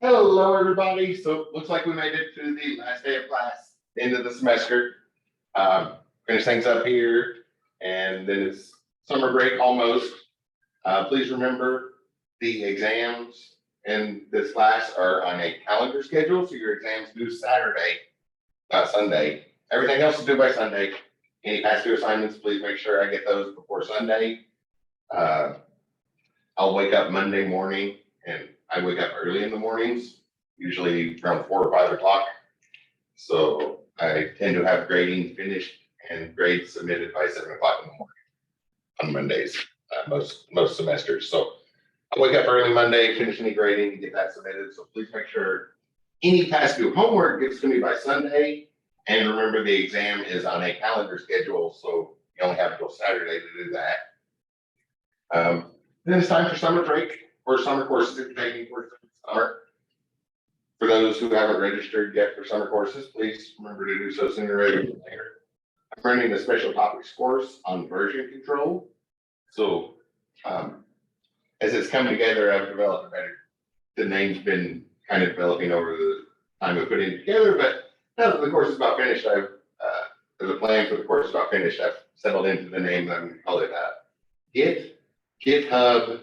Hello, everybody. So looks like we made it to the last day of class, end of the semester. Finish things up here, and then it's summer break almost. Please remember the exams in this class are on a calendar schedule, so your exams due Saturday, not Sunday. Everything else is due by Sunday. Any past due assignments, please make sure I get those before Sunday. I'll wake up Monday morning, and I wake up early in the mornings, usually around 4 or 5 o'clock. So I tend to have grading finished and grades submitted by 7 o'clock in the morning on Mondays, most semesters. So I wake up early Monday, finish any grading, and get that submitted. So please make sure any past due homework gets to me by Sunday. And remember, the exam is on a calendar schedule, so you only have until Saturday to do that. Then it's time for summer break or summer courses if you're taking courses in summer. For those who haven't registered yet for summer courses, please remember to do so sooner rather than later. I'm running a special topics course on version control. So as it's come together, I've developed a better, the name's been kind of developing over the time of putting it together, but now that the course is about finished, there's a plan for the course about finished. I've settled into the name. I'm going to call it Git, GitHub,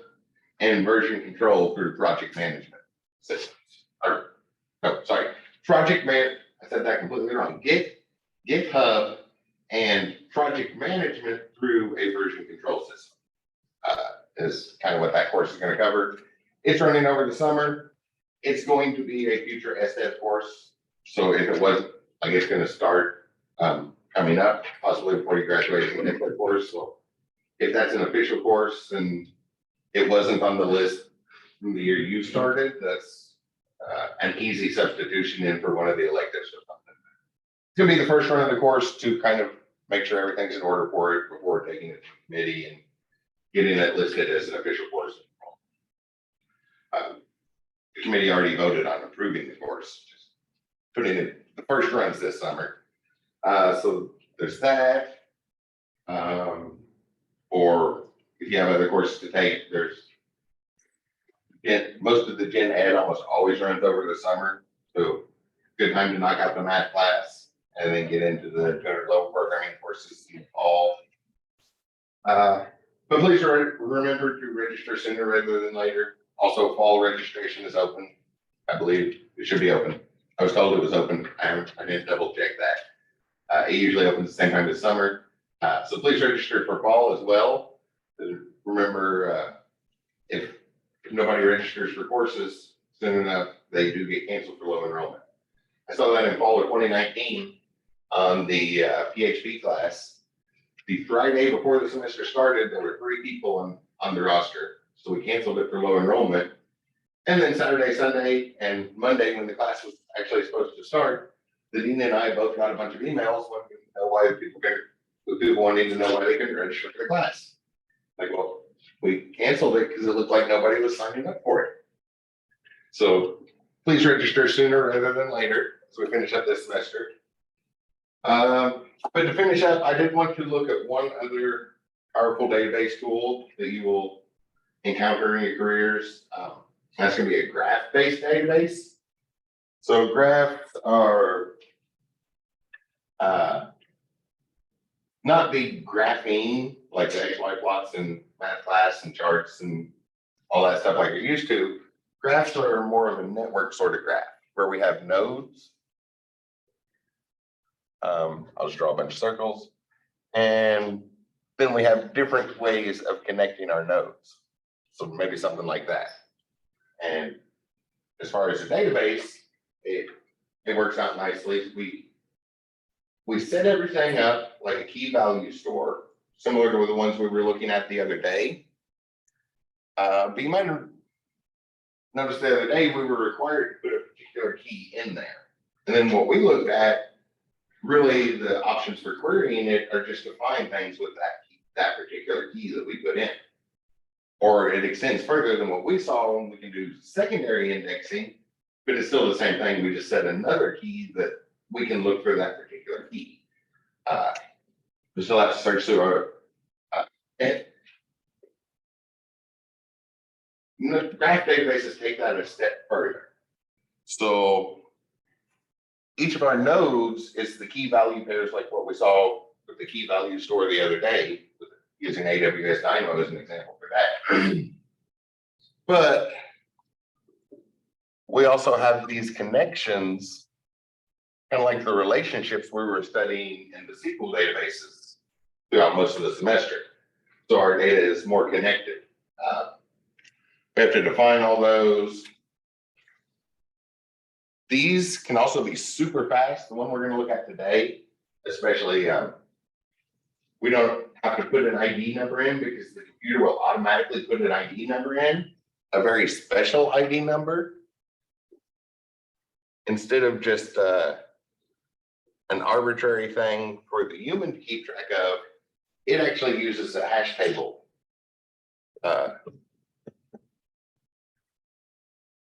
and version control through project management systems. I said that completely wrong. GitHub, and project management through a version control system is kind of what that course is going to cover. It's running over the summer. It's going to be a future SDEV course. So if it wasn't, like it's going to start coming up, possibly before you graduate from the course. So if that's an official course and it wasn't on the list from the year you started, that's an easy substitution in for one of the electives or something. It's going to be the first run of the course to kind of make sure everything's in order for it before taking it to committee and getting it listed as an official course. The committee already voted on approving the course, just putting in the first runs this summer. So there's that. Or if you have other courses to take, there's most of the gen ed almost always runs over the summer. So good time to knock out the math class and then get into the general level programming courses in the fall. But please remember to register sooner rather than later. Also, fall registration is open. I believe it should be open. I was told it was open. I didn't double check that. It usually opens the same time as summer. So please register for fall as well. Remember, if nobody registers for courses soon enough, they do get canceled for low enrollment. I saw that in fall of 2019 on the PHP class. The Friday before the semester started, there were 3 people on the roster. So we canceled it for low enrollment. And then Saturday, Sunday, and Monday, when the class was actually supposed to start, the dean and I both got a bunch of emails wanting to know why people wanting to know why they couldn't register for the class. Like, well, we canceled it because it looked like nobody was signing up for it. So please register sooner rather than later as we finish up this semester. But to finish up, I did want to look at one other powerful database tool that you will encounter in your careers. That's going to be a graph-based database. So graphs are not the graphing like the XY plots and math class and charts and all that stuff like you're used to. Graphs are more of a network sort of graph where we have nodes. I'll just draw a bunch of circles. And then we have different ways of connecting our nodes. So maybe something like that. And as far as a database, it works out nicely. We set everything up like a key value store, similar to the ones we were looking at the other day. But you might have noticed the other day we were required to put a particular key in there. And then what we looked at, really the options for querying it are just to find things with that particular key that we put in. Or it extends further than what we saw, and we can do secondary indexing, but it's still the same thing. We just set another key that we can look for that particular key. We still have to search through our graph databases take that a step further. So each of our nodes is the key value pairs, like what we saw with the key value store the other day, using AWS Dynamo as an example for that. But we also have these connections, kind of like the relationships we were studying in the SQL databases throughout most of the semester. So our data is more connected. We have to define all those. These can also be super fast. The one we're going to look at today, especially, we don't have to put an ID number in because the computer will automatically put an ID number in, a very special ID number, instead of just an arbitrary thing for the human to keep track of. It actually uses a hash table.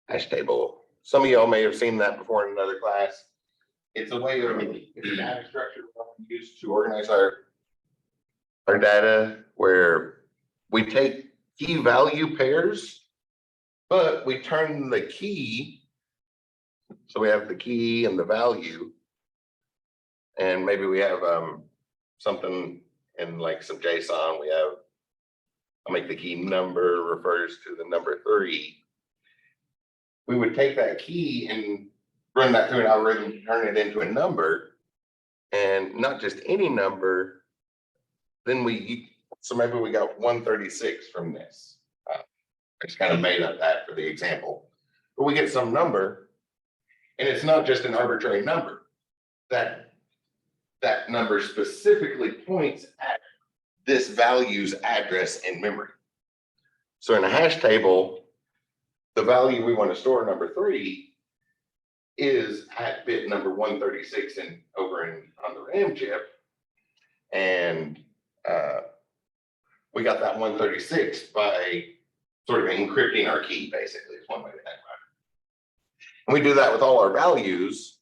Hash table. Some of y'all may have seen that before in another class. It's a way of it's a data structure we use to organize our data, where we take key value pairs, but we turn the key. So we have the key and the value, and maybe we have something in like some JSON. We have, I'll make the key number refers to the number 3. We would take that key and run that through an algorithm to turn it into a number, and not just any number. Then so maybe we got 136 from this. I just kind of made up that for the example, but we get some number, and it's not just an arbitrary number. That number specifically points at this value's address in memory. So in a hash table, the value we want to store, number 3, is at bit number 136 on the RAM chip. And we got that 136 by sort of encrypting our key, basically, is one way to think about it. And we do that with all our values.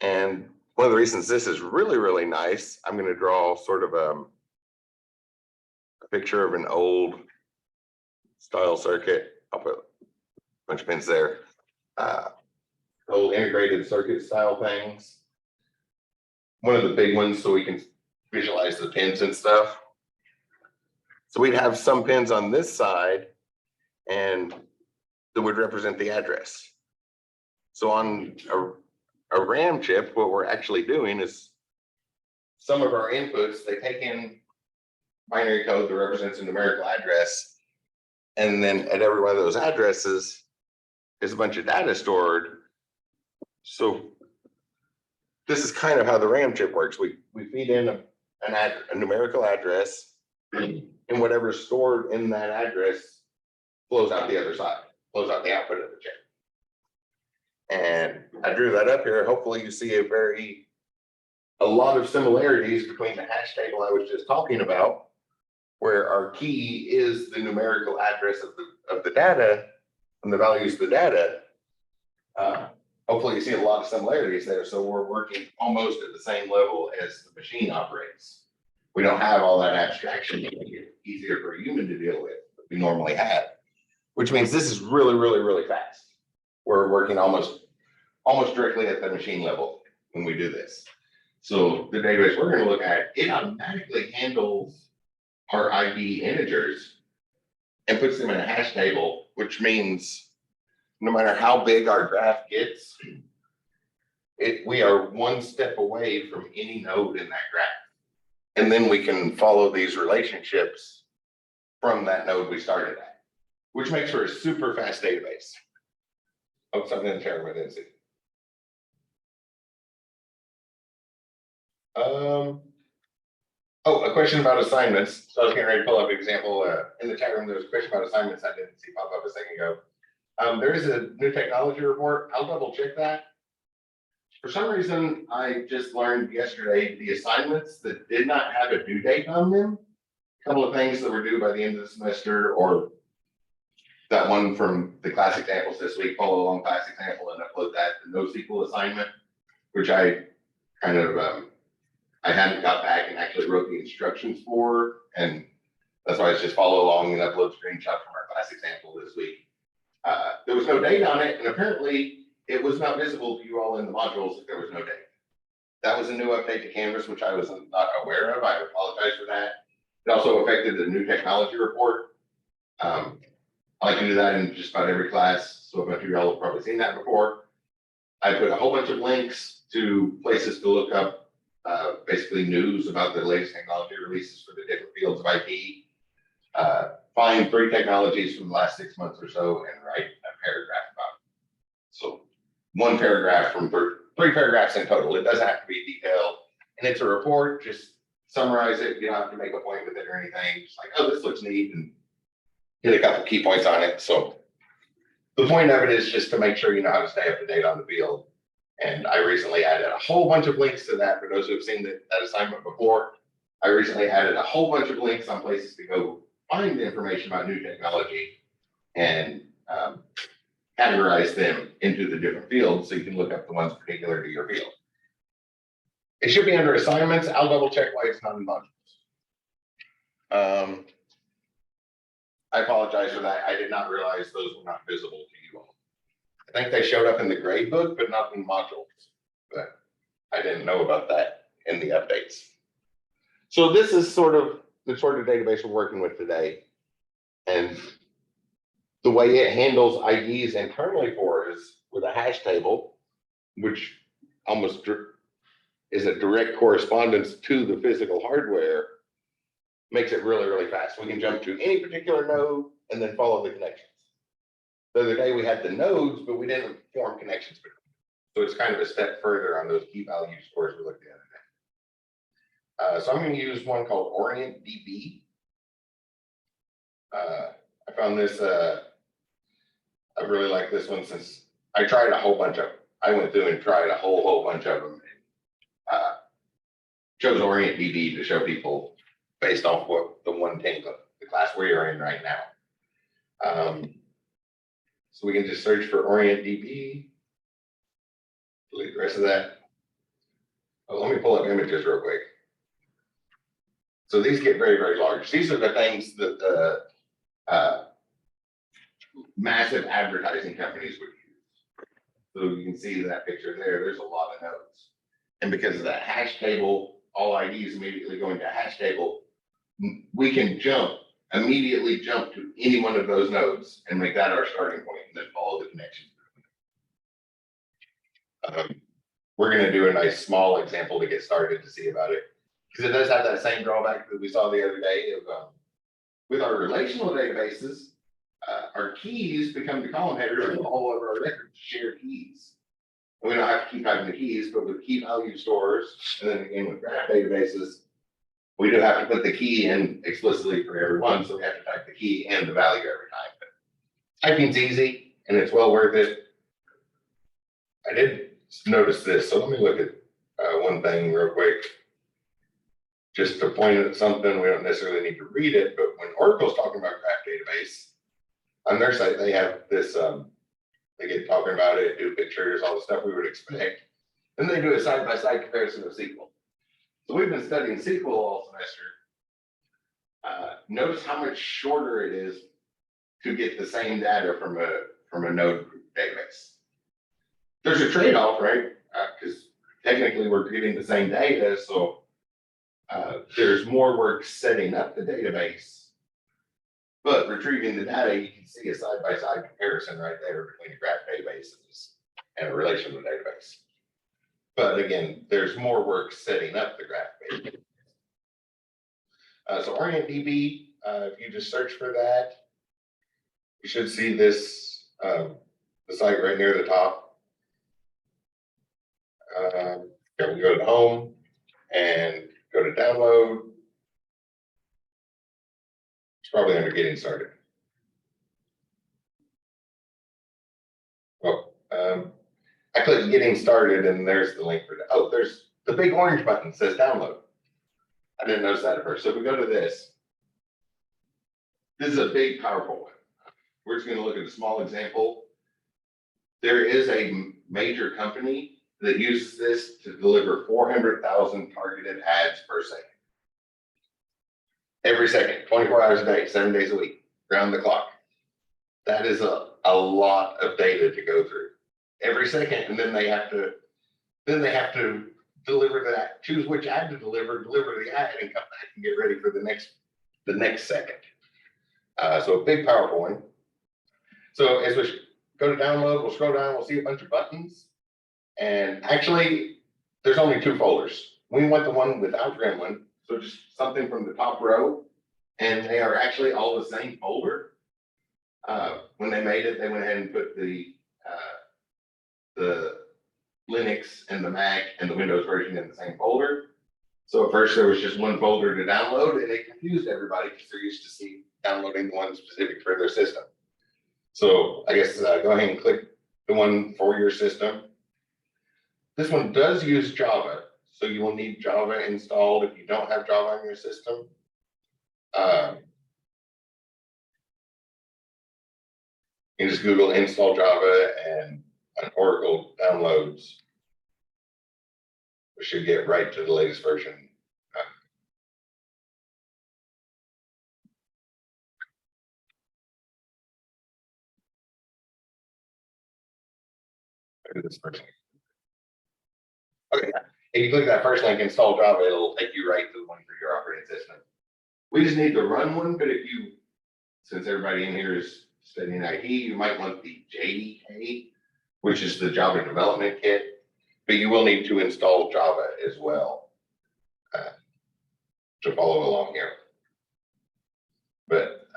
And one of the reasons this is really, really nice, I'm going to draw sort of a picture of an old style circuit. I'll put a bunch of pins there. Old integrated circuit style things. One of the big ones, so we can visualize the pins and stuff. So we'd have some pins on this side, and that would represent the address. So on a RAM chip, what we're actually doing is some of our inputs, they take in binary code that represents a numerical address, and then at every one of those addresses is a bunch of data stored. So this is kind of how the RAM chip works. We feed in a numerical address, and whatever's stored in that address flows out the other side, flows out the output of the chip. And I drew that up here. Hopefully you see a lot of similarities between the hash table I was just talking about, where our key is the numerical address of the data and the values of the data. Hopefully you see a lot of similarities there. So we're working almost at the same level as the machine operates. We don't have all that abstraction to make it easier for a human to deal with that we normally have, which means this is really, really, really fast. We're working almost directly at the machine level when we do this. So the database we're going to look at, it automatically handles our ID integers and puts them in a hash table, which means no matter how big our graph gets, we are one step away from any node in that graph. And then we can follow these relationships from that node we started at, which makes for a super fast database. Oh, something in the chat room I didn't see. A question about assignments. So I was getting ready to pull up an example. In the chat room, there was a question about assignments I didn't see pop up a second ago. There is a new technology report. I'll double check that. For some reason, I just learned yesterday the assignments that did not have a due date on them, a couple of things that were due by the end of the semester, or that one from the class examples this week, follow along class example and upload that, the NoSQL assignment, which I kind of, I hadn't got back and actually wrote the instructions for, and that's why it's just follow along and upload screenshots from our class example this week. There was no date on it, and apparently it was not visible to you all in the modules if there was no data. That was a new update to Canvas, which I was not aware of. I apologize for that. It also affected the new technology report. I like to do that in just about every class, so a bunch of y'all have probably seen that before. I put a whole bunch of links to places to look up basically news about the latest technology releases for the different fields of IT. Find 3 technologies from the last 6 months or so and write a paragraph about it. So 1 paragraph from 3 paragraphs in total. It doesn't have to be detailed. And it's a report, just summarize it. You don't have to make a point with it or anything. Just like, oh, this looks neat, and hit a couple key points on it. So the point of it is just to make sure you know how to stay up to date on the field. And I recently added a whole bunch of links to that. For those who have seen that assignment before, I recently added a whole bunch of links on places to go find information about new technology and categorize them into the different fields so you can look up the ones particular to your field. It should be under assignments. I'll double check why it's not in modules. I apologize for that. I did not realize those were not visible to you all. I think they showed up in the grade book, but not in modules. But I didn't know about that in the updates. So this is sort of the database we're working with today. And the way it handles IDs internally for us with a hash table, which almost is a direct correspondence to the physical hardware, makes it really, really fast. We can jump to any particular node and then follow the connections. The other day we had the nodes, but we didn't form connections between them. So it's kind of a step further on those key value stores we looked at the other day. So I'm going to use one called OrientDB. I found this, I really like this one since I tried a whole bunch of them. I went through and tried a whole bunch of them. And, chose OrientDB to show people based off what the one thing, the class we are in right now. So we can just search for OrientDB. Delete the rest of that. Oh, let me pull up images real quick. So these get very, very large. These are the things that the massive advertising companies would use. So you can see that picture there. There's a lot of nodes. And because of that hash table, all IDs immediately go into a hash table, we can immediately jump to any one of those nodes and make that our starting point and then follow the connections. We're going to do a nice small example to get started to see about it, because it does have that same drawback that we saw the other day of with our relational databases, our keys become the column headers and all of our records share keys. And we don't have to keep having the keys, but with key value stores, and then again with graph databases, we do have to put the key in explicitly for every one, so we have to type the key and the value every time. But typing's easy, and it's well worth it. I did notice this, so let me look at one thing real quick. Just to point at something, we don't necessarily need to read it, but when Oracle's talking about graph database, on their site, they have this, they get talking about it, do pictures, all the stuff we would expect. Then they do a side-by-side comparison of SQL. So we've been studying SQL all semester. Notice how much shorter it is to get the same data from a node database. There's a trade-off, right? Because technically we're getting the same data, so there's more work setting up the database. But retrieving the data, you can see a side-by-side comparison right there between a graph databases and a relational database. But again, there's more work setting up the graph database. So OrientDB, if you just search for that, you should see this, the site right near the top. We go to home and go to download. It's probably under getting started. Oh, I click getting started and there's the link for that. Oh, there's the big orange button that says download. I didn't notice that at first. So if we go to this is a big, powerful one. We're just going to look at a small example. There is a major company that uses this to deliver 400,000 targeted ads per second. Every second, 24 hours a day, 7 days a week, round the clock. That is a lot of data to go through. every second, and then they have to deliver that, choose which ad to deliver the ad, and come back and get ready for the next second. So a big powerful one. So as we go to download, we'll scroll down, we'll see a bunch of buttons. And actually, there's only 2 folders. We want the one without Gremlin, so just something from the top row, and they are actually all the same folder. When they made it, they went ahead and put the Linux and the Mac and the Windows version in the same folder. So at first there was just one folder to download, and it confused everybody because they're used to see downloading the one specific for their system. So I guess go ahead and click the one for your system. This one does use Java, so you will need Java installed if you don't have Java on your system. You just Google install Java and an Oracle downloads. We should get right to the latest version. This person. Okay, if you click that first link, install Java, it'll take you right to the one for your operating system. We just need to run one, but if you, since everybody in here is studying IT, you might want the JDK, which is the Java Development Kit, but you will need to install Java as well to follow along here. But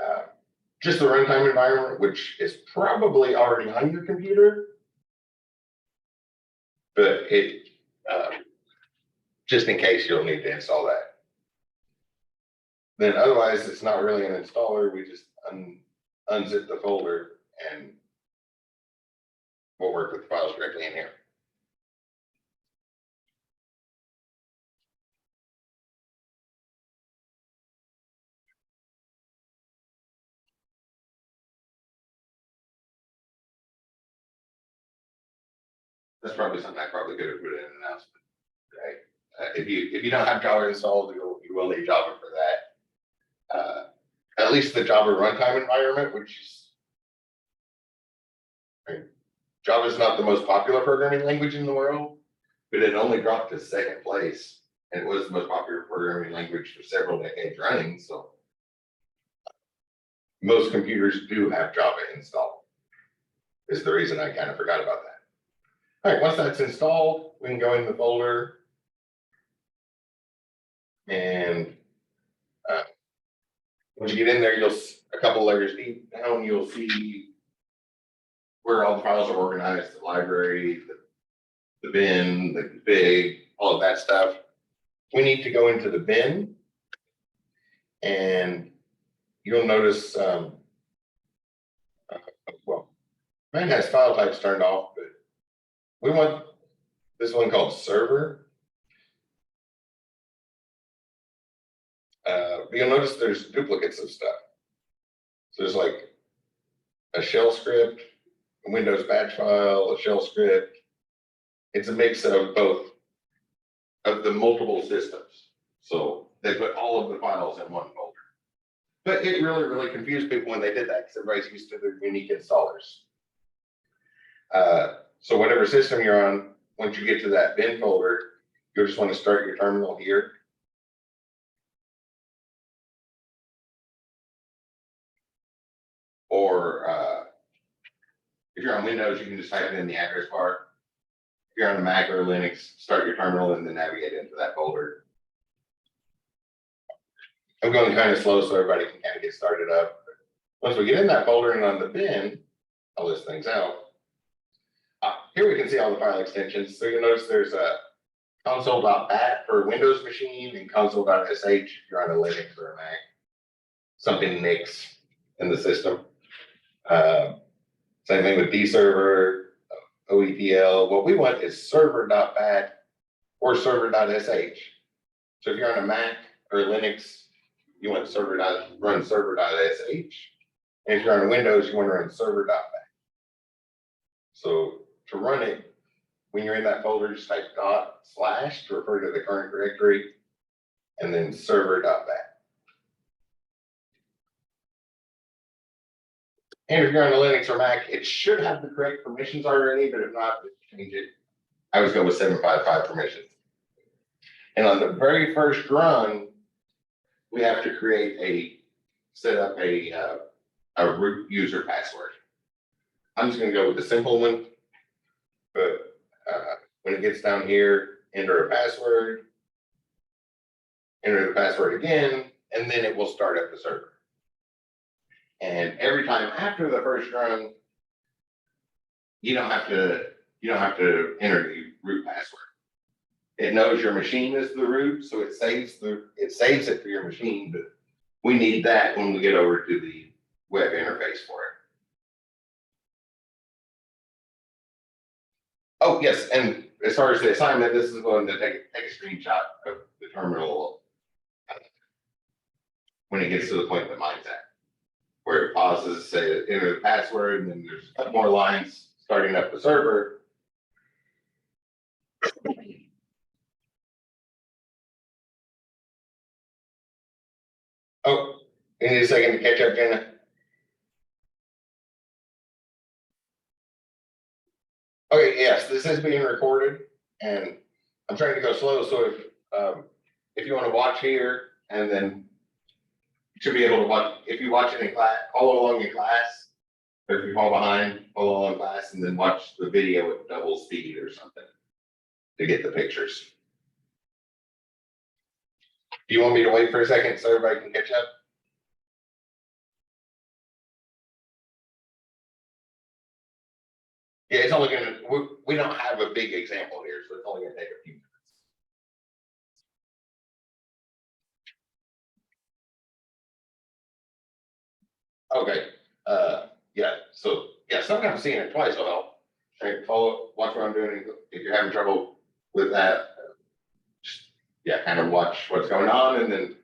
just the runtime environment, which is probably already on your computer, but it just in case you'll need to install that. Then otherwise, it's not really an installer. We just unzip the folder and we'll work with the files directly in here. That's probably something I probably could have put in an announcement, right? If you don't have Java installed, you will need Java for that. At least the Java runtime environment, which is, Java is not the most popular programming language in the world, but it only dropped to 2nd place, and it was the most popular programming language for several decades running. So most computers do have Java installed. Is the reason I kind of forgot about that. All right, once that's installed, we can go in the folder and once you get in there, a couple layers deep down, you'll see where all the files are organized, the library, the bin, the config, all of that stuff. We need to go into the bin, and you'll notice, well, mine has file types turned off, but we want this one called server. But you'll notice there's duplicates of stuff. So there's like a shell script, a Windows batch file, a shell script. It's a mix of both of the multiple systems. So they put all of the files in one folder. But it really, really confused people when they did that because everybody's used to their unique installers. So whatever system you're on, once you get to that bin folder, you'll just want to start your terminal here. Or if you're on Windows, you can just type it in the address bar. If you're on a Mac or Linux, start your terminal and then navigate into that folder. I'm going kind of slow so everybody can kind of get started up. Once we get in that folder and on the bin, I'll list things out. Here we can see all the file extensions. So you'll notice there's a console.bat for a Windows machine and console.sh if you're on a Linux or a Mac. Something NIX in the system. Same thing with dserver, OETL. What we want is server.bat or server.sh. So if you're on a Mac or Linux, you want run server.sh. And if you're on Windows, you want to run server.bat. So to run it, when you're in that folder, just type // to refer to the current directory, and then server.bat. And if you're on a Linux or Mac, it should have the correct permissions already, but if not, change it. I always go with 755 permissions. And on the very first run, we have to set up a root user password. I'm just going to go with the simple one, but when it gets down here, enter a password, enter the password again, and then it will start up the server. And every time after the first run, you don't have to enter the root password. It knows your machine is the root, so it saves it for your machine, but we need that when we get over to the web interface for it. Oh, yes, and as far as the assignment, this is going to take a screenshot of the terminal when it gets to the point that mine's at, where it pauses, say enter the password, and then there's a couple more lines starting up the server. Oh, you need a second to catch up, Jenna? Okay, yes, this is being recorded, and I'm trying to go slow, so if you want to watch here, and then you should be able to watch, if you watch it in class, follow along in class, or if you fall behind, follow along in class, and then watch the video at double speed or something to get the pictures. Do you want me to wait for a second so everybody can catch up? Yeah, it's only gonna, we don't have a big example here, so it's only gonna take a few minutes. Okay, yeah, so, yeah, sometimes seeing it twice will help. Okay, watch what I'm doing. If you're having trouble with that, just, yeah, kind of watch what's going on and then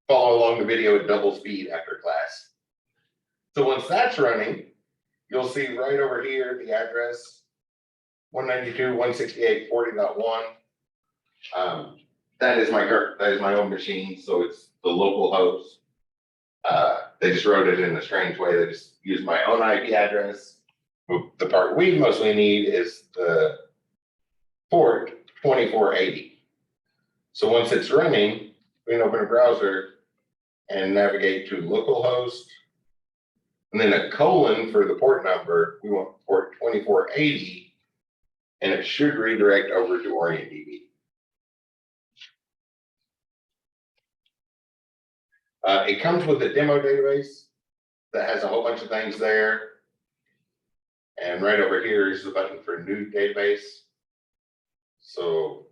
follow along the video at double speed after class. So once that's running, you'll see right over here the address 192.168.40.1. That is my own machine, so it's the local host. They just wrote it in a strange way. They just used my own IP address. The part we mostly need is the port 2480. So once it's running, we can open a browser and navigate to localhost, and then a colon for the port number. We want port 2480, and it should redirect over to OrientDB. It comes with a demo database that has a whole bunch of things there. And right over here is the button for new database. So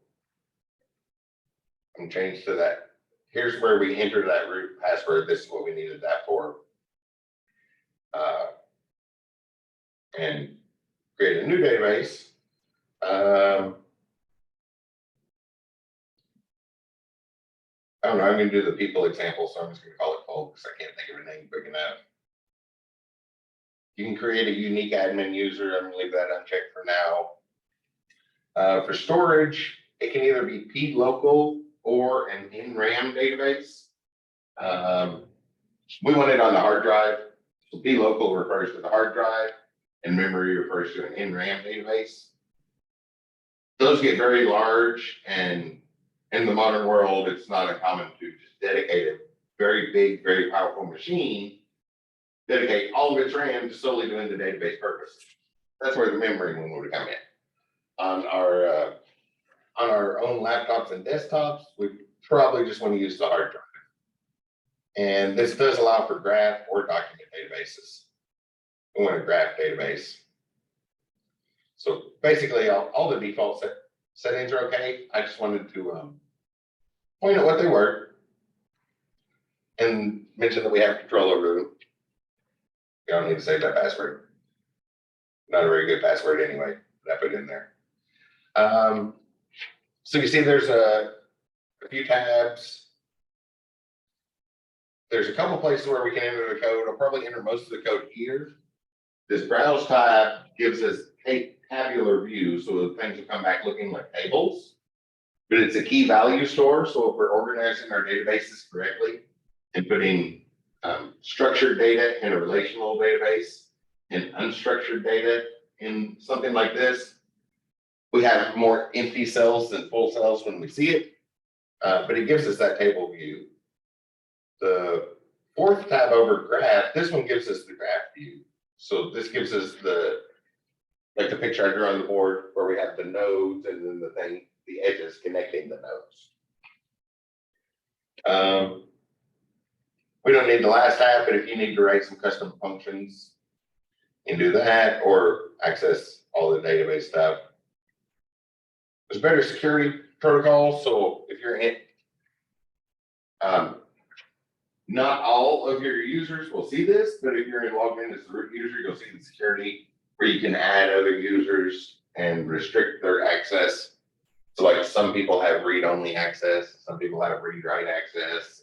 I'm changed to that. Here's where we enter that root password. This is what we needed that for. And create a new database. I don't know, I'm going to do the people example, so I'm just going to call it Cole because I can't think of a name big enough. You can create a unique admin user. I'm going to leave that unchecked for now. For storage, it can either be plocal or an NRAM database. We want it on the hard drive. So plocal refers to the hard drive, and memory refers to an NRAM database. Those get very large, and in the modern world, it's not uncommon to just dedicate a very big, very powerful machine, dedicate all of its RAM to solely doing the database purpose. That's where the memory one would come in. On our own laptops and desktops, we probably just want to use the hard drive. And this does allow for graph or document databases. We want a graph database. So basically, all the default settings are okay. I just wanted to point out what they were and mention that we have control over them. You don't need to save that password. Not a very good password anyway, but I put it in there. So you see there's a few tabs. There's a couple places where we can enter the code. I'll probably enter most of the code here. This browse tab gives us a tabular view, so the things will come back looking like tables. But it's a key value store, so if we're organizing our databases correctly and putting structured data in a relational database and unstructured data in something like this. We have more empty cells than full cells when we see it, but it gives us that table view. The fourth tab over graph, this one gives us the graph view. So this gives us like the picture I drew on the board where we have the nodes and then the edges connecting the nodes. We don't need the last tab, but if you need to write some custom functions, you can do that or access all the database stuff. There's better security protocols. So if you're in, not all of your users will see this, but if you're logged in as the root user, you'll see the security where you can add other users and restrict their access. So like some people have read-only access, some people have read-write access.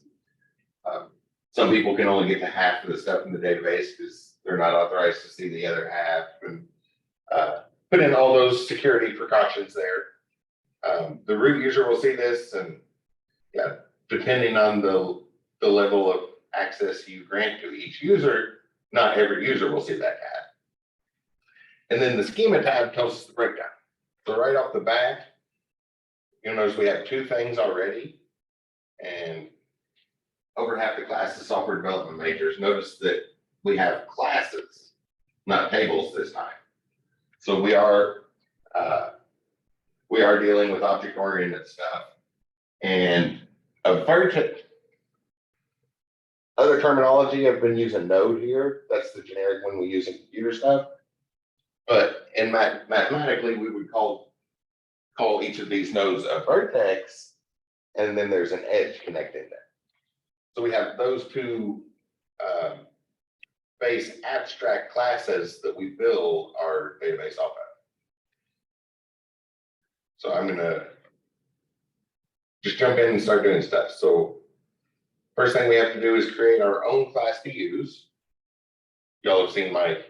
Some people can only get to half of the stuff in the database because they're not authorized to see the other half. And put in all those security precautions there. The root user will see this, and yeah, depending on the level of access you grant to each user, not every user will see that tab. And then the schema tab tells us the breakdown. So right off the bat, you'll notice we have two things already, and over half the class is software development majors. Notice that we have classes, not tables this time. So we are dealing with object-oriented stuff. And a vertex, other terminology, I've been using node here. That's the generic one we use in computer stuff. But in mathematically, we would call each of these nodes a vertex, and then there's an edge connecting them. So we have those two base abstract classes that we build our database off of. So I'm gonna just jump in and start doing stuff. So first thing we have to do is create our own class to use. Y'all have seen my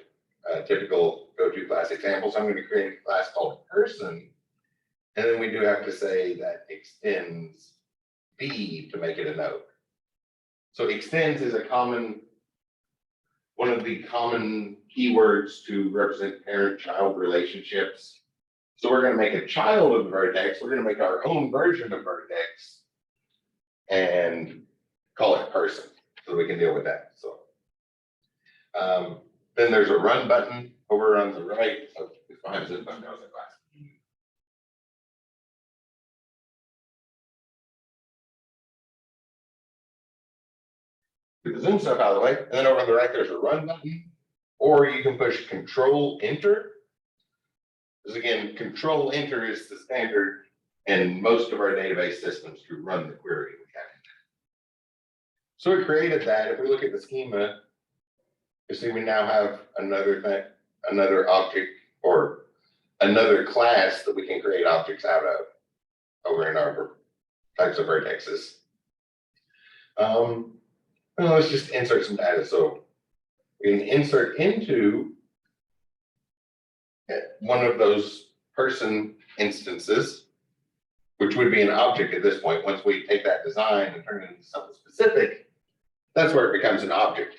typical go-to class examples. I'm going to create a class called person, and then we do have to say that extends B to make it a node. So extends is one of the common keywords to represent parent-child relationships. So we're going to make a child of vertex. We're going to make our own version of vertex and call it person so we can deal with that. So then there's a run button over on the right. So it's behind this button. That was a class. Get the Zoom stuff out of the way. And then over on the right, there's a run button, or you can push Control Enter. Because again, Control Enter is the standard in most of our database systems to run the query we have. So we created that. If we look at the schema, you see we now have another object or another class that we can create objects out of over in our types of vertexes. Well, let's just insert some data. So we can insert into one of those person instances, which would be an object at this point. Once we take that design and turn it into something specific, that's where it becomes an object.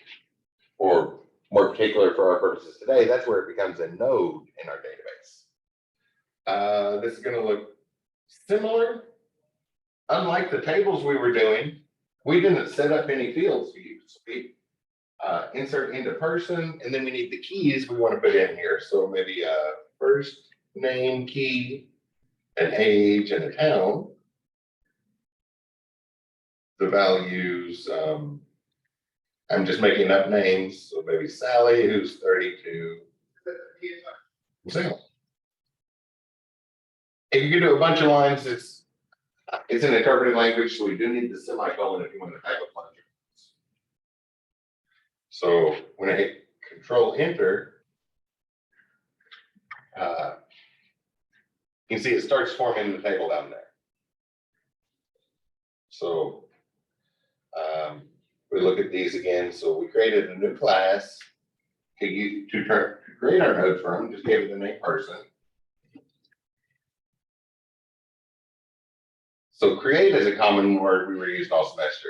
Or more particular for our purposes today, that's where it becomes a node in our database. This is going to look similar. Unlike the tables we were doing, we didn't set up any fields to use. We insert into person, and then we need the keys we want to put in here. So maybe a first name key, an age, and a town. The values, I'm just making up names. So maybe Sally, who's 32. Single. If you can do a bunch of lines, it's an interpreted language, so we do need the semicolon if you want to type a bunch of lines. So when I hit Control Enter, you can see it starts forming the table down there. So we look at these again. So we created a new class to create our nodes from, just gave it the name person. So create is a common word we were used all semester.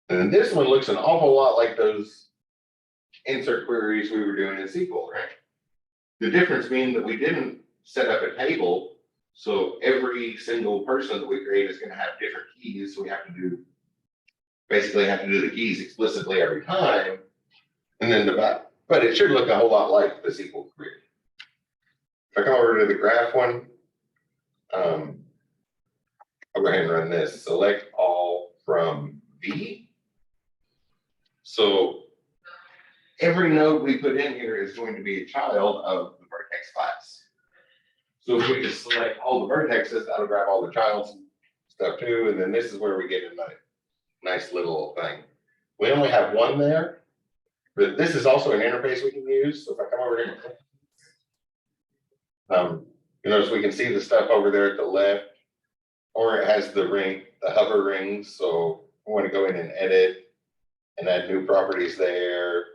And then this one looks an awful lot like those insert queries we were doing in SQL, right? The difference being that we didn't set up a table, so every single person that we create is going to have different keys. So we have to do basically have to do the keys explicitly every time, and then but it should look a whole lot like the SQL query. If I come over to the graph one, I'll go ahead and run this. Select all from V. So every node we put in here is going to be a child of the vertex class. So if we just select all the vertexes, that'll grab all the childs and stuff too. And then this is where we get a nice little thing. We only have one there, but this is also an interface we can use. So if I come over here, you notice we can see the stuff over there at the left, or it has the hover rings. So we want to go in and edit and add new properties there.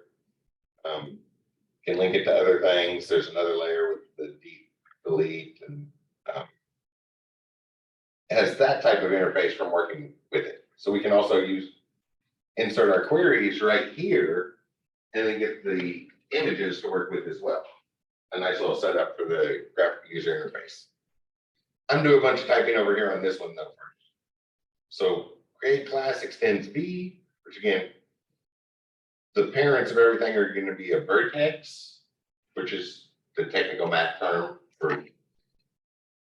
Can link it to other things. There's another layer with the delete, and it has that type of interface from working with it. So we can also insert our queries right here and then get the images to work with as well. A nice little setup for the graphic user interface. I'm doing a bunch of typing over here on this one though first. So create class extends V, which again, the parents of everything are going to be a vertex, which is the technical math term for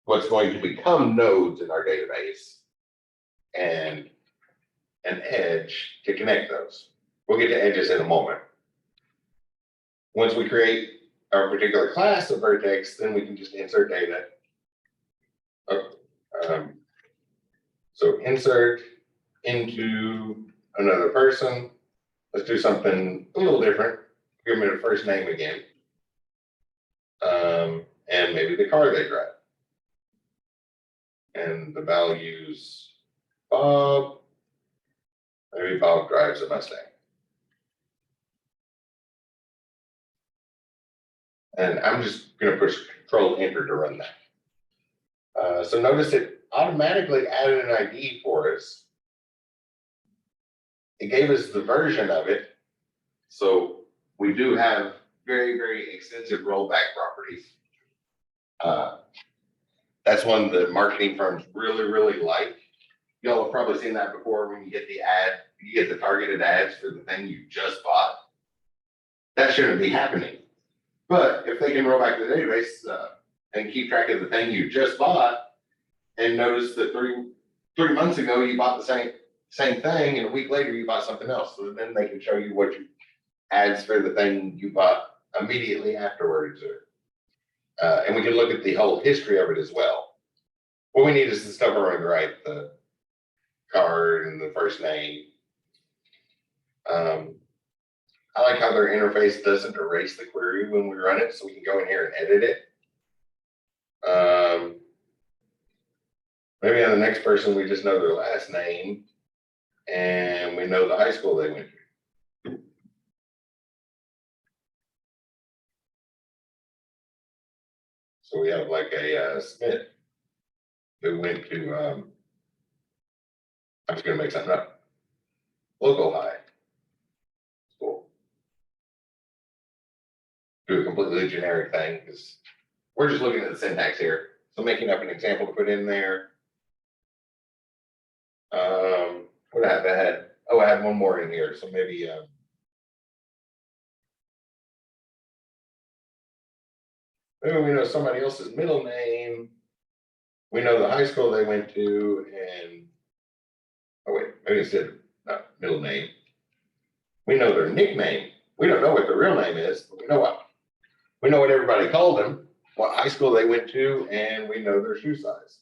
what's going to become nodes in our database, and an edge to connect those. We'll get to edges in a moment. Once we create our particular class of vertex, then we can just insert data. So insert into another person. Let's do something a little different. Give them a first name again. And maybe the car they drive. And the values Bob. Maybe Bob drives a Mustang. And I'm just going to push Control Enter to run that. So notice it automatically added an ID for us. It gave us the version of it. So we do have very, very extensive rollback properties. That's one that marketing firms really, really like. Y'all have probably seen that before when you get the targeted ads for the thing you just bought. That shouldn't be happening. But if they can roll back to the database and keep track of the thing you just bought, and notice that three months ago you bought the same thing, and a week later you bought something else, so then they can show you what you ads for the thing you bought immediately afterwards, and we can look at the whole history of it as well. What we need is the stuff around the right, the card and the first name. I like how their interface doesn't erase the query when we run it, so we can go in here and edit it. Maybe on the next person, we just know their last name and we know the high school they went to. So we have like a Smith who went to, I'm just going to make something up, local high school. Do a completely generic thing because we're just looking at the syntax here. So making up an example to put in there. What I had? Oh, I had one more in here. So maybe maybe we know somebody else's middle name. We know the high school they went to, and oh wait, maybe instead not middle name. We know their nickname. We don't know what their real name is, but we know what everybody called them, what high school they went to, and we know their shoe size.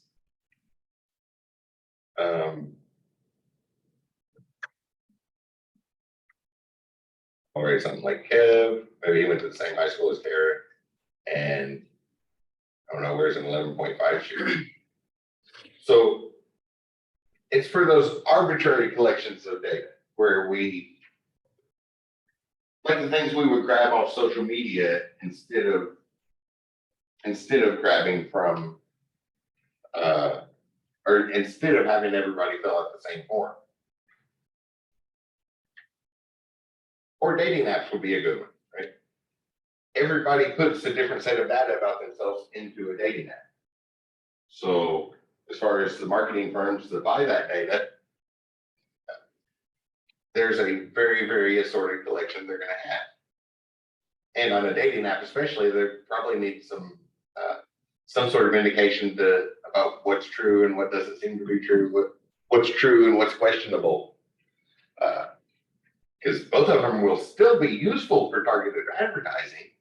Or something like Kev, maybe he went to the same high school as Derek, and I don't know, where's an 11.5 shoe? So it's for those arbitrary collections of data where we, like the things we would grab off social media instead of grabbing from, or instead of having everybody fill out the same form. Or dating apps would be a good one, right? Everybody puts a different set of data about themselves into a dating app. So as far as the marketing firms that buy that data, there's a very, very assorted collection they're going to have. And on a dating app, especially, they probably need some sort of indication about what's true and what doesn't seem to be true, what's true and what's questionable. Because both of them will still be useful for targeted advertising.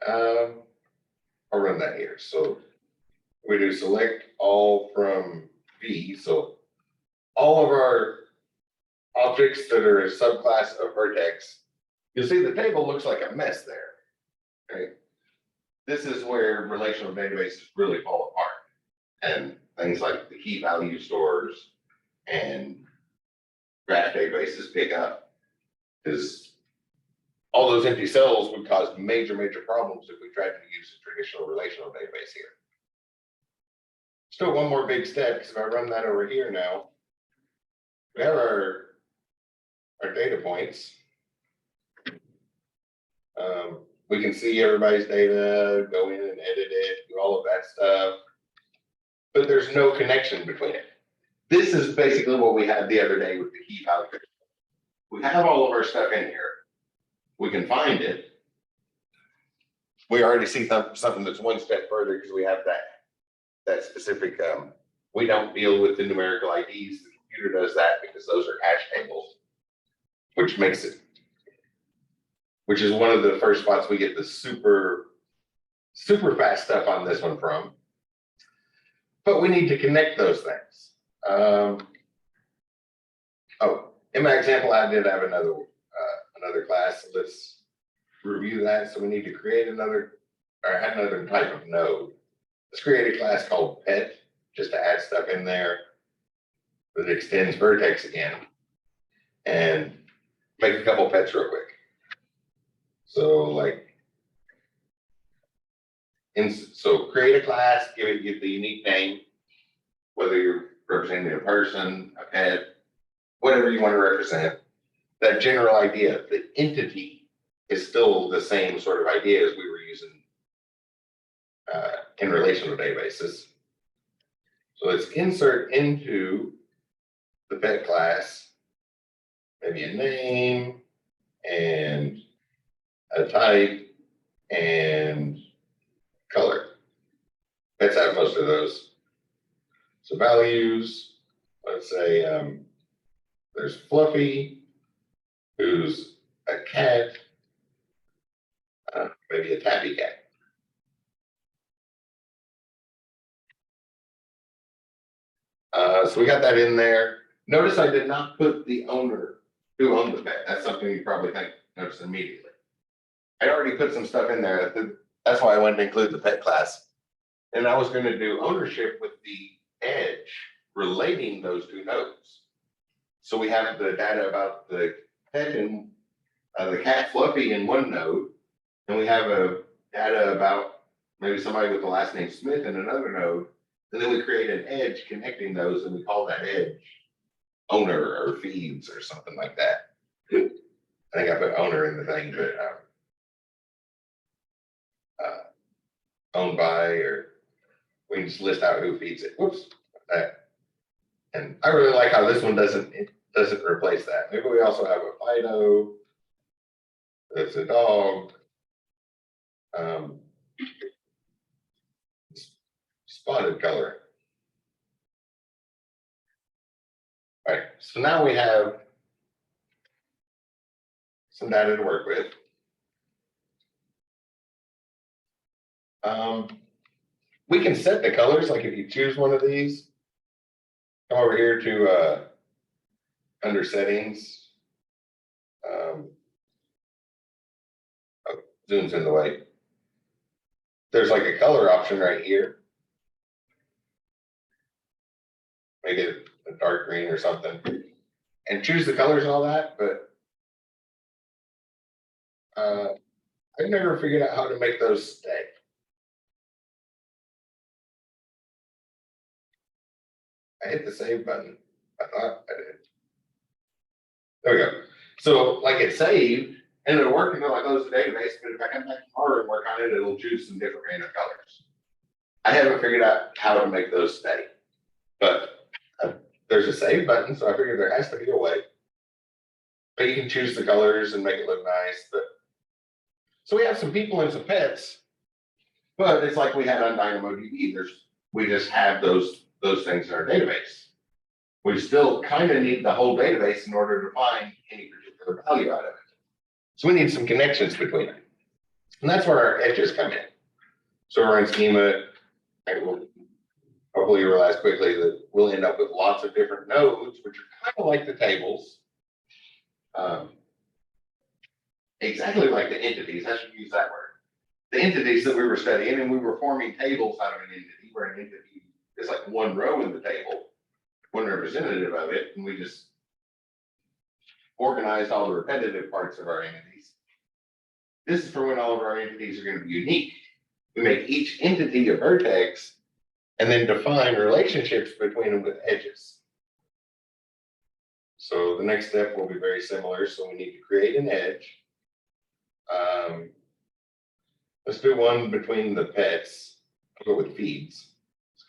I'll run that here. So we do select all from V. So all of our objects that are a subclass of vertex, you'll see the table looks like a mess there. Okay. This is where relational databases really fall apart. And things like the key value stores and graph databases pick up. Because all those empty cells would cause major, major problems if we tried to use a traditional relational database here. Still one more big step, because if I run that over here now, we have our data points. We can see everybody's data, go in and edit it, do all of that stuff, but there's no connection between it. This is basically what we had the other day with the key value. We have all of our stuff in here. We can find it. We already see something that's one step further because we have that specific, we don't deal with the numerical IDs. The computer does that because those are hash tables, which is one of the first spots we get the super, super fast stuff on this one from. But we need to connect those things. In my example, I did have another class. So let's review that. So we need to create another type of node. Let's create a class called pet, just to add stuff in there that extends vertex again, and make a couple pets real quick. So so create a class, give the unique name, whether you're representing a person, a pet, whatever you want to represent. That general idea, the entity is still the same sort of idea as we were using in relational databases. So let's insert into the pet class, maybe a name and a type and color. Pets have most of those. So values, let's say there's Fluffy, who's a cat, maybe a tabby cat. So we got that in there. Notice I did not put the owner who owned the pet. That's something you probably notice immediately. I already put some stuff in there. That's why I wanted to include the pet class. And I was going to do ownership with the edge relating those two nodes. So we have the data about the pet and the cat Fluffy in one node, and we have a data about maybe somebody with the last name Smith in another node, and then we create an edge connecting those, and we call that edge owner or feeds or something like that. I think I put owner in the thing, but owned by, or we can just list out who feeds it. Whoops. And I really like how this one doesn't replace that. Maybe we also have a Fido. That's a dog. Spotted color. All right, so now we have some data to work with. We can set the colors, like if you choose one of these, come over here to under settings. Zooms in the way. There's like a color option right here. Make it a dark green or something, and choose the colors and all that. But I never figured out how to make those stay. I hit the save button. I thought I did. There we go. So like it's saved and it'll work until I close the database, but if I come back tomorrow and work on it, it'll choose some different random colors. I haven't figured out how to make those stay, but there's a save button, so I figured there has to be a way. But you can choose the colors and make it look nice. But so we have some people and some pets, but it's like we had on DynamoDB. We just have those things in our database. We still kind of need the whole database in order to find any particular value out of it. So we need some connections between them. And that's where our edges come in. So we're in schema. Hopefully you realize quickly that we'll end up with lots of different nodes, which are kind of like the tables. Exactly like the entities. I should use that word. The entities that we were studying, and we were forming tables out of an entity, where an entity is like one row in the table, one representative of it, and we just organized all the repetitive parts of our entities. This is for when all of our entities are going to be unique. We make each entity a vertex and then define relationships between them with edges. So the next step will be very similar. So we need to create an edge. Let's do one between the pets. I'll go with feeds,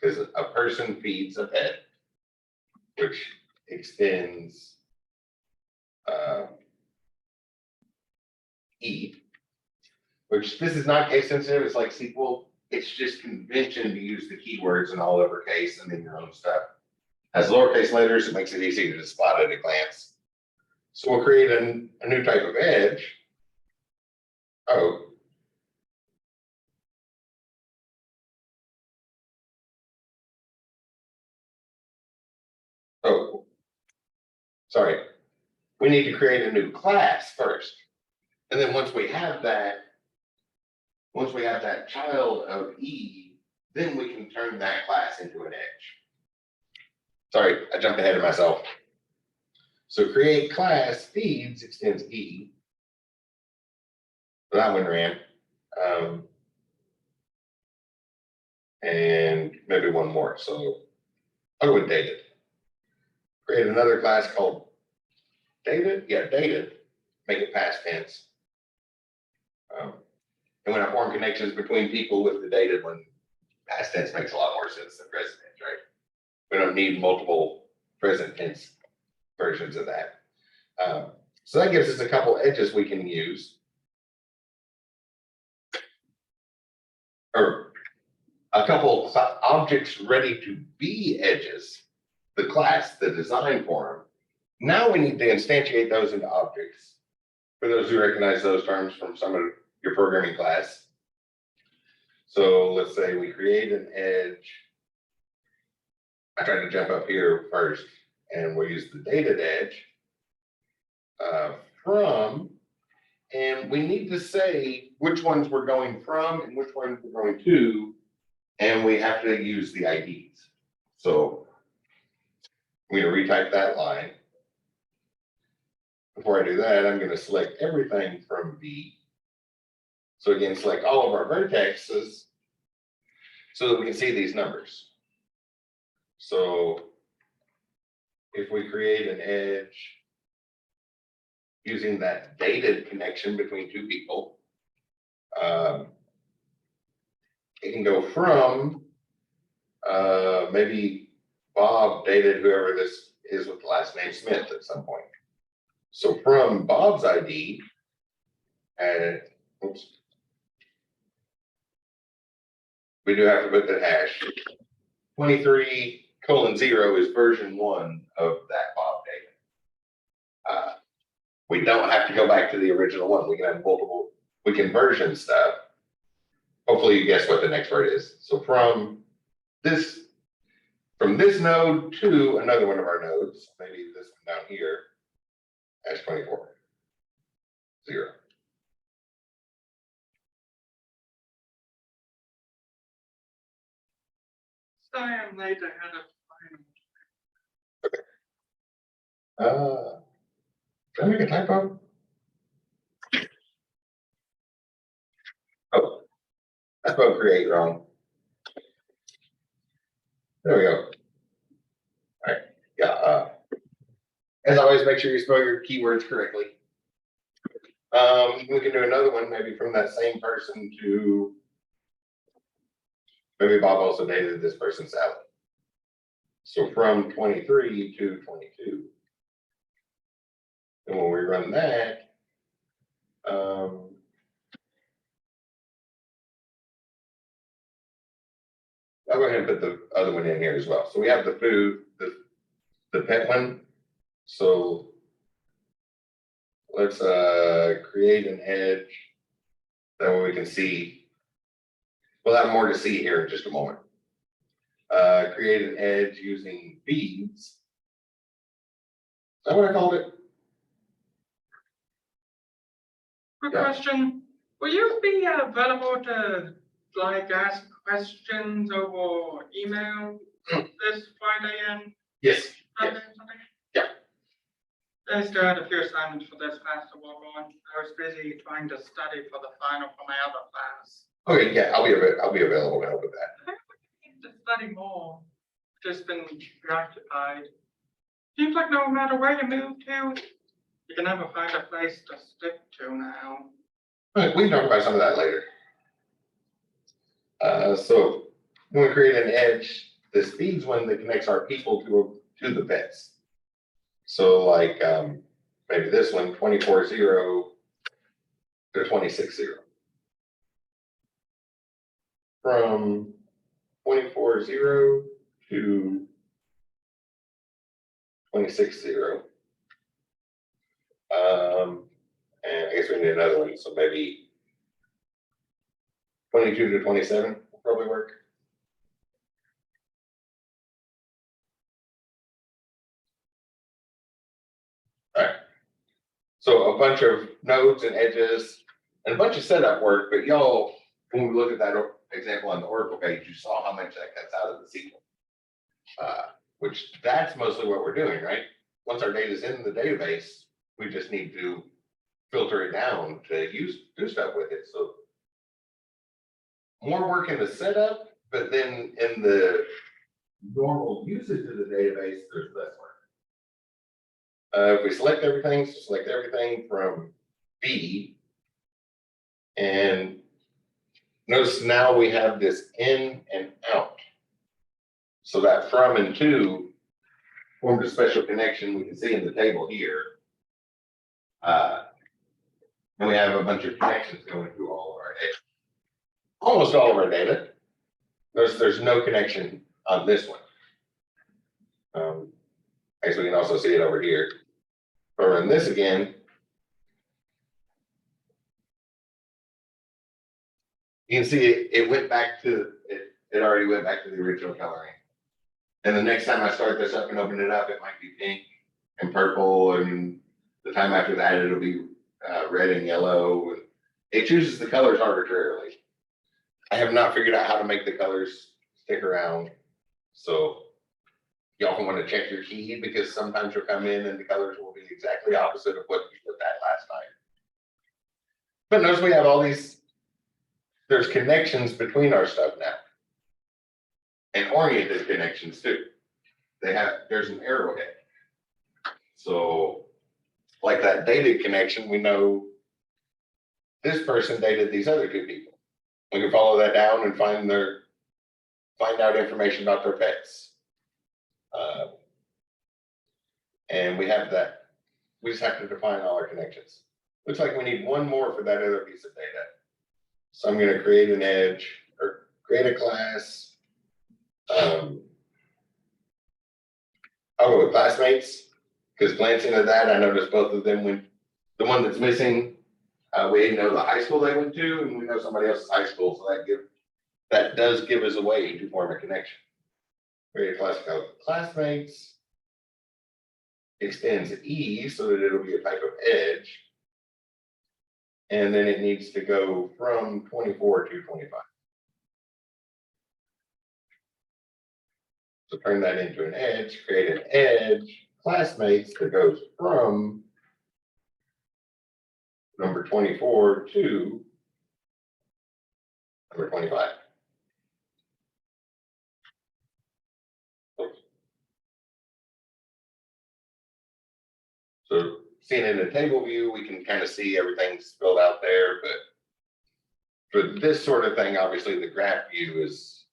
because a person feeds a pet, which extends E, which this is not case sensitive. It's like SQL. It's just convention to use the keywords in all uppercase and then your own stuff. As lowercase letters, it makes it easy to spot at a glance. So we'll create a new type of edge. Sorry. We need to create a new class first. And then once we have that child of E, then we can turn that class into an edge. Sorry, I jumped ahead of myself. So create class feeds extends E. So that one ran. And maybe one more. So I'll go with dated. Create another class called dated. Yeah, dated. Make it past tense. And when I form connections between people with the dated one, past tense makes a lot more sense than present tense, right? We don't need multiple present tense versions of that. So that gives us a couple edges we can use. Or a couple objects ready to be edges, the class, the design for them. Now we need to instantiate those into objects. For those who recognize those terms from some of your programming class. So let's say we create an edge. I tried to jump up here first, and we'll use the dated edge from, and we need to say which ones we're going from and which ones we're going to, and we have to use the IDs. So I'm going to retype that line. Before I do that, I'm going to select everything from B. So again, select all of our vertexes so that we can see these numbers. So if we create an edge using that dated connection between two people, it can go from maybe Bob dated whoever this is with the last name Smith at some point. So from Bob's ID, and oops, we do have to put the hash. 23:0 is version 1 of that Bob data. We don't have to go back to the original one. We can have multiple, we can version stuff. Hopefully you guess what the next word is. So from this node to another one of our nodes, maybe this one down here, hash 24, 0. Sorry, I'm late. I had a Okay. Did I make a typo? Oh, I spelled create wrong. There we go. All right. Yeah. As always, make sure you spell your keywords correctly. We can do another one, maybe from that same person to, maybe Bob also dated this person's salary. So from 23 to 22. And when we run that, I'll go ahead and put the other one in here as well. So we have the food, the pet one. So let's create an edge. That way we can see. We'll have more to see here in just a moment. Create an edge using beads. Is that what I called it? Quick Yeah. question, will you be available to like ask questions over email this Friday and Yes. Sunday or something? Yeah. I still had a few assignments for this class to work on. I was busy trying to study for the final for my other class. Okay, yeah, I'll be available to help with that. I need to study more, just been preoccupied. Seems like no matter where you move to, you can never find a place to stick to now. All right, we can talk about some of that later. So when we create an edge, the speed's one that connects our people to the pets. So like maybe this one, 24.0 to 26.0. From 24.0 to 26.0. And I guess we need another one, so maybe 22 to 27 will probably work. All right. So a bunch of nodes and edges and a bunch of setup work, but y'all, when we look at that example on the Oracle page, you saw how much that cuts out of the SQL. Which that's mostly what we're doing, right? Once our data is in the database, we just need to filter it down to do stuff with it. So more work in the setup, but then in the normal usage of the database, there's less work. If we select everything, so select everything from B, and notice now we have this in and out. So that from and to formed a special connection we can see in the table here. And we have a bunch of connections going through all of our data. Almost all of our data. Notice there's no connection on this one. I guess we can also see it over here. If I run this again, you can see it went back to, it already went back to the original coloring. And the next time I start this up and open it up, it might be pink and purple, and the time after that, it'll be red and yellow. And it chooses the colors arbitrarily. I have not figured out how to make the colors stick around. So y'all can want to check your key, because sometimes you'll come in and the colors will be exactly opposite of what you looked at last night. But notice we have all these, there's connections between our stuff now. And oriented connections too. There's an arrowhead. So like that dated connection, we know this person dated these other two people. We can follow that down and find out information about their pets. And we have that. We just have to define all our connections. Looks like we need one more for that other piece of data. So I'm going to create an edge or create a class. I'll go with classmates, because glancing at that, I noticed both of them went, the one that's missing, we know the high school they went to, and we know somebody else's high school, so that does give us a way to form a connection. Create a class called classmates, extends E so that it'll be a type of edge, and then it needs to go from 24 to 25. So turn that into an edge, create an edge, classmates, that goes from number 24 to number 25. Oops. So seeing it in a table view, we can kind of see everything spilled out there, but for this sort of thing, obviously the graph view is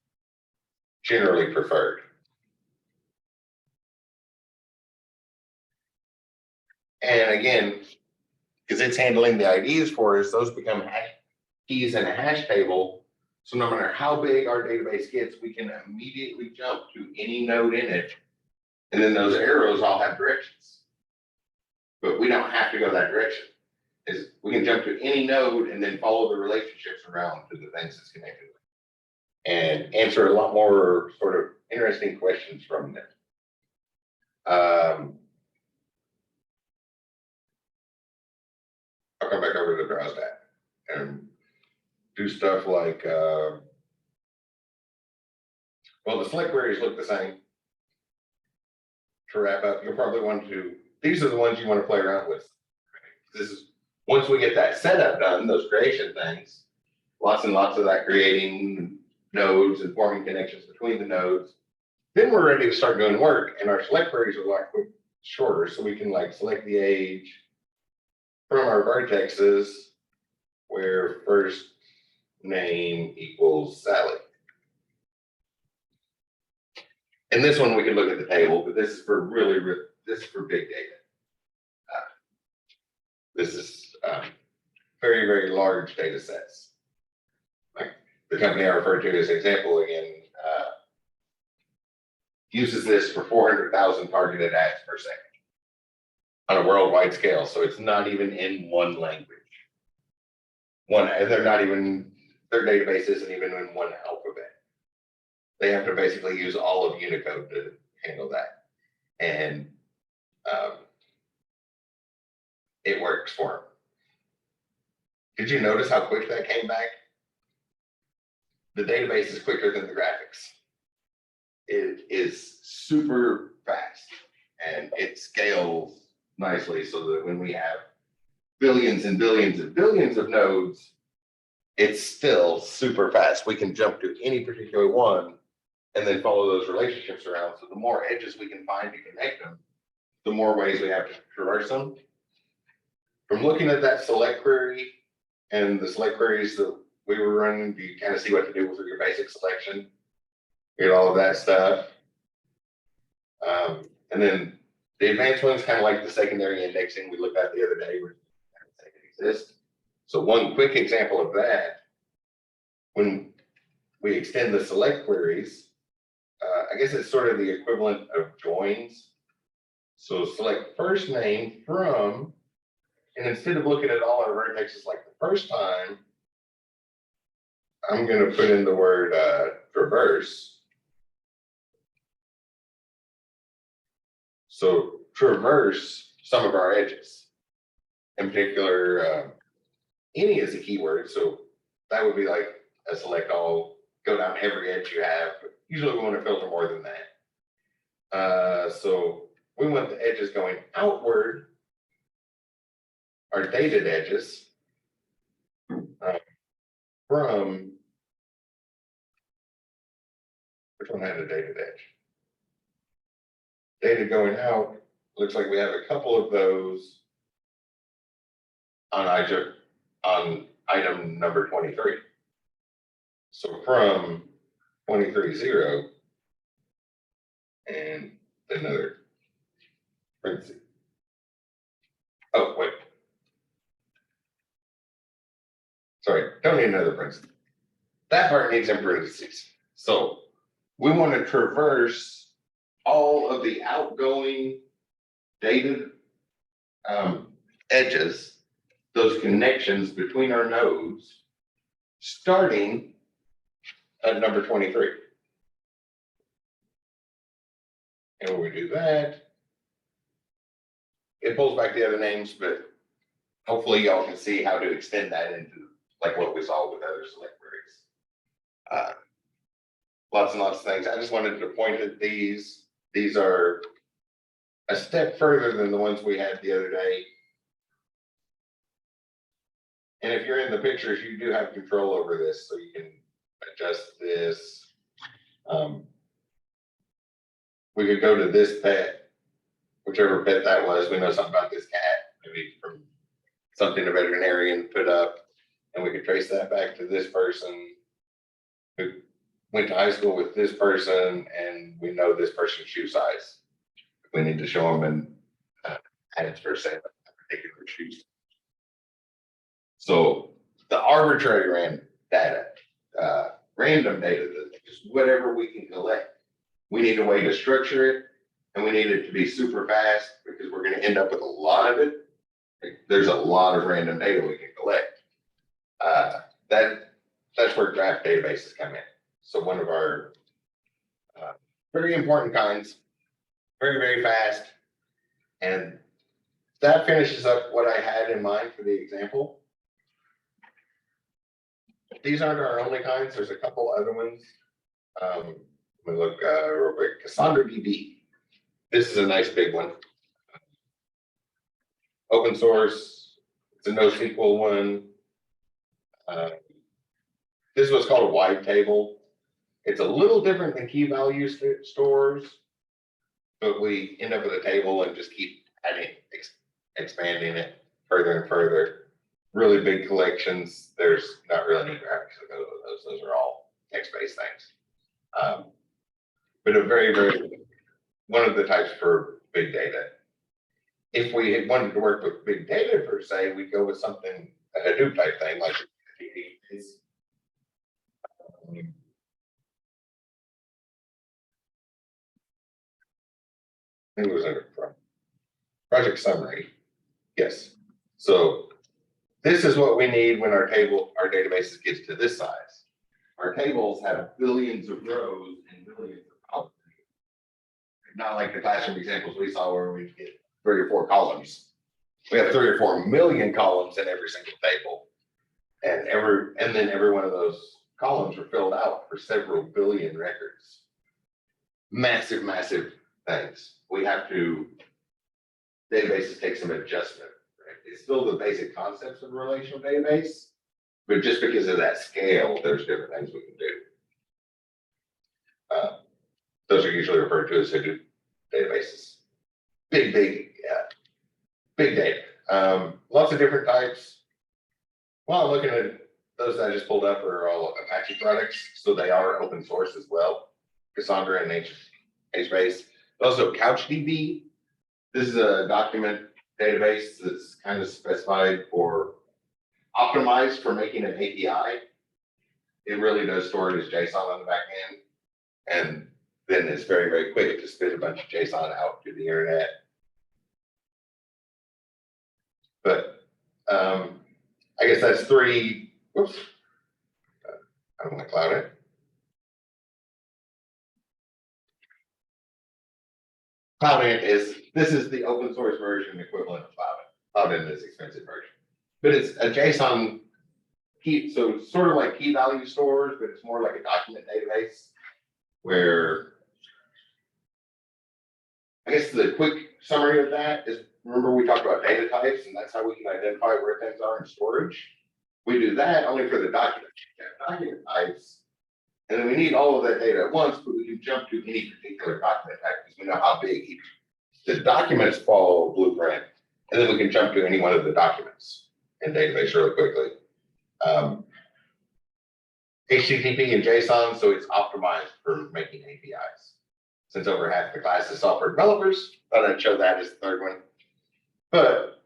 generally preferred. And again, because it's handling the IDs for us, those become keys in a hash table. So no matter how big our database gets, we can immediately jump to any node in it. And then those arrows all have directions. But we don't have to go that direction. We can jump to any node and then follow the relationships around to the things it's connected with. And answer a lot more sort of interesting questions from there. I'll come back over to the browse tab and do stuff like, well, the select queries look the same. To wrap up, you'll probably want to, these are the ones you want to play around with. This is, once we get that setup done, those creation things, lots and lots of that creating nodes and forming connections between the nodes, then we're ready to start doing work, and our select queries are like shorter, so we can like select the age from our vertexes where first name equals Sally. And this one we can look at the table, but this is for this is for big data. This is very, very large data sets. Like the company I referred to as example again, uses this for 400,000 targeted ads per second on a worldwide scale. So it's not even in one language. They're not even, their database isn't even in one alphabet. They have to basically use all of Unicode to handle that. And it works for them. Did you notice how quick that came back? The database is quicker than the graphics. It is super fast and it scales nicely so that when we have billions and billions and billions of nodes, it's still super fast. We can jump to any particular one and then follow those relationships around. So the more edges we can find to connect them, the more ways we have to traverse them. From looking at that select query and the select queries that we were running, you kind of see what to do with your basic selection, get all of that stuff. And then the advanced ones, kind of like the secondary indexing we looked at the other day, where it exists. So one quick example of that, when we extend the select queries, I guess it's sort of the equivalent of joins. So select first name from, and instead of looking at all our vertexes like the first time, I'm going to put in the word traverse. So traverse some of our edges. In particular, any is a keyword. So that would be like a select all, go down every edge you have. Usually we want to filter more than that. So we want the edges going outward, our dated edges, from, which one had a dated edge? Data going out, looks like we have a couple of those on item number 23. So from 23.0 and another parenthesis. Oh, wait. Sorry, don't need another parenthesis. That part needs in parentheses. So we want to traverse all of the outgoing dated edges, those connections between our nodes, starting at number 23. And when we do that, it pulls back the other names, but hopefully y'all can see how to extend that into like what we saw with other select queries. Lots and lots of things. I just wanted to point at these. These are a step further than the ones we had the other day. And if you're in the pictures, you do have control over this, so you can adjust this. We could go to this pet, whichever pet that was. We know something about this cat. maybe from something a veterinarian put up, and we could trace that back to this person who went to high school with this person, and we know this person's shoe size. We need to show them in ads for say a particular shoes. So the arbitrary random data, just whatever we can collect, we need a way to structure it, and we need it to be super fast because we're going to end up with a lot of it. There's a lot of random data we can collect. That's where graph databases come in. So one of our very important kinds, very, very fast. And that finishes up what I had in mind for the example. These aren't our only kinds. There's a couple other ones. Let me look real quick. Cassandra DB. This is a nice big one. Open source. It's a NoSQL one. This was called a wide table. It's a little different than key value stores, but we end up with a table and just keep adding, expanding it further and further. Really big collections. There's not really any graphics that go with those. Those are all text-based things. But a very, very, one of the types for big data. If we had wanted to work with big data per se, we'd go with something, a Hadoop type thing like is. I think it was under project summary. Yes. So this is what we need when our databases gets to this size. Our tables have billions of rows and billions of columns. Not like the classroom examples we saw where we get 3 or 4 columns. We have 3 or 4 million columns in every single table. And then every one of those columns are filled out for several billion records. Massive, massive things. We have to, databases take some adjustment. Right? It's still the basic concepts of a relational database, but just because of that scale, there's different things we can do. Those are usually referred to as Hadoop databases. Big data. Lots of different types. Well, looking at those that I just pulled up are all Apache products, so they are open source as well. Cassandra and HBase. Also CouchDB. This is a document database that's kind of specified for optimized for making an API. It really does store it as JSON on the back end. And then it's very, very quick to spit a bunch of JSON out to the internet. But I guess that's 3. Whoops. I don't want to cloud it. Cloudint this is the open source version equivalent of Cloudint. Cloudint is expensive version. But it's a JSON key, so it's sort of like key value stores, but it's more like a document database where I guess the quick summary of that is, remember we talked about data types, and that's how we can identify where things are in storage. We do that only for the document types. And then we need all of that data at once, but we can jump to any particular document type because we know how big the documents follow blueprint. And then we can jump to any one of the documents in database really quickly. HTTP and JSON, so it's optimized for making APIs. Since over half the class is software developers, thought I'd show that as the third one. But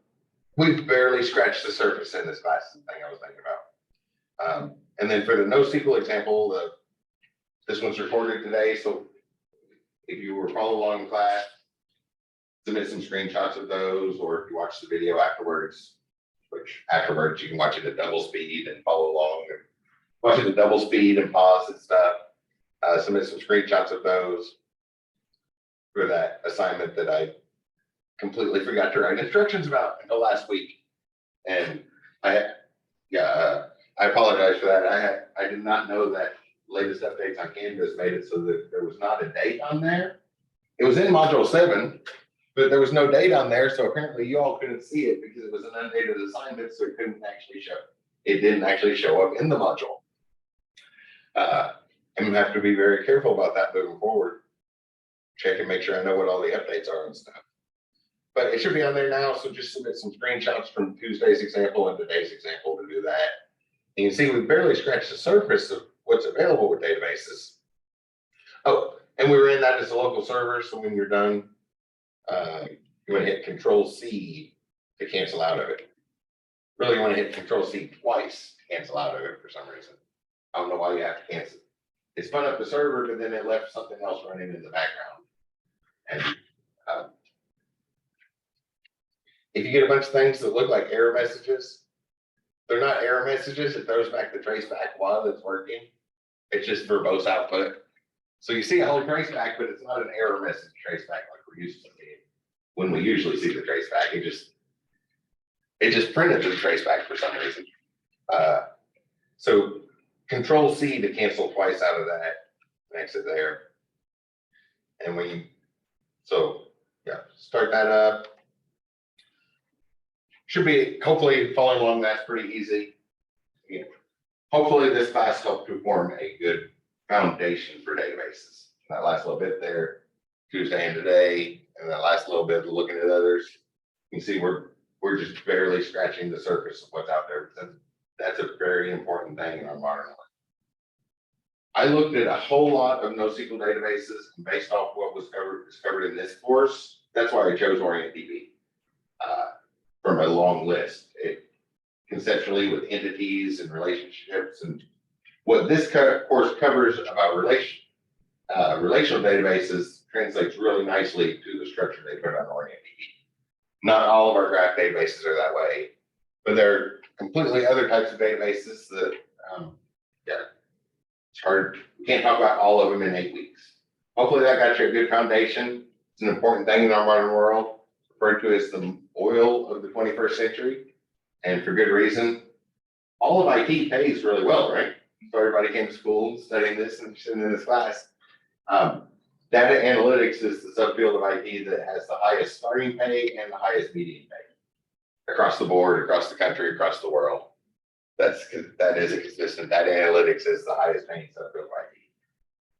we've barely scratched the surface in this class, the thing I was thinking about. And then for the NoSQL example, this one's recorded today, so if you were following along in class, submit some screenshots of those, or if you watch the video afterwards, which afterwards you can watch it at double speed and follow along, and watch it at double speed and pause and stuff. Submit some screenshots of those for that assignment that I completely forgot to write instructions about until last week. And I apologize for that. I did not know that latest updates on Canvas made it so that there was not a date on there. It was in module 7, but there was no date on there. So apparently you all couldn't see it because it was an undated assignment. So it couldn't actually show. It didn't actually show up in the module. I'm gonna have to be very careful about that moving forward. Check and make sure I know what all the updates are and stuff. But it should be on there now, so just submit some screenshots from Tuesday's example and today's example to do that. And you can see we barely scratched the surface of what's available with databases. Oh, and we were in that as a local server, so when you're done, you want to hit Control-C to cancel out of it. Really, you want to hit Control-C twice to cancel out of it for some reason. I don't know why you have to cancel. It spun up the server, but then it left something else running in the background. And if you get a bunch of things that look like error messages, they're not error messages. It throws back the traceback while it's working. It's just verbose output. So you see a whole traceback, but it's not an error message traceback like we're used to seeing when we usually see the traceback. It just printed the traceback for some reason. So Control-C to cancel twice out of that, exit there. And start that up. Should be, hopefully following along, that's pretty easy. Yeah. Hopefully this class helped to form a good foundation for databases. That last little bit there, Tuesday and today, and that last little bit of looking at others. You can see we're just barely scratching the surface of what's out there. That's a very important thing in our modern life. I looked at a whole lot of NoSQL databases, and based off what was covered in this course, that's why I chose OrientDB from a long list. Conceptually with entities and relationships, and what this course covers about relational databases translates really nicely to the structure they put on OrientDB. Not all of our graph databases are that way, but there are completely other types of databases that, it's hard. We can't talk about all of them in 8 weeks. Hopefully that got you a good foundation. It's an important thing in our modern world, referred to as the oil of the 21st century, and for good reason. All of IT pays really well, right? So everybody came to school studying this and sitting in this class. Data analytics is the subfield of IT that has the highest starting pay and the highest median pay across the board, across the country, across the world. That is a consistent. Data analytics is the highest paying subfield of IT.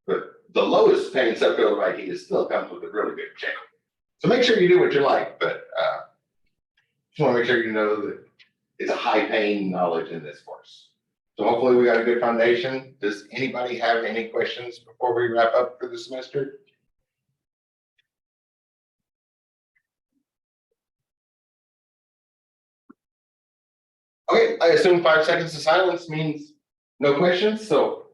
But the lowest paying subfield of IT still comes with a really good check. So make sure you do what you like, but just want to make sure you know that it's a high paying knowledge in this course. So hopefully we got a good foundation. Does anybody have any questions before we wrap up for the semester? Okay, I assume 5 seconds of silence means no questions. So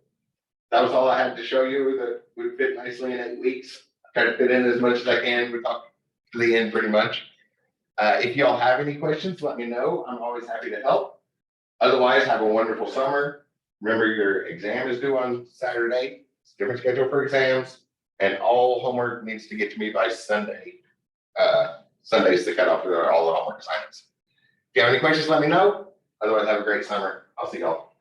that was all I had to show you that would fit nicely in 8 weeks. I try to fit in as much as I can. We talked to the end pretty much. If y'all have any questions, let me know. I'm always happy to help. Otherwise, have a wonderful summer. Remember, your exam is due on Saturday. It's a different schedule for exams, and all homework needs to get to me by Sunday. Sunday's the cutoff for all the homework assignments. If you have any questions, let me know. Otherwise, have a great summer. I'll see y'all.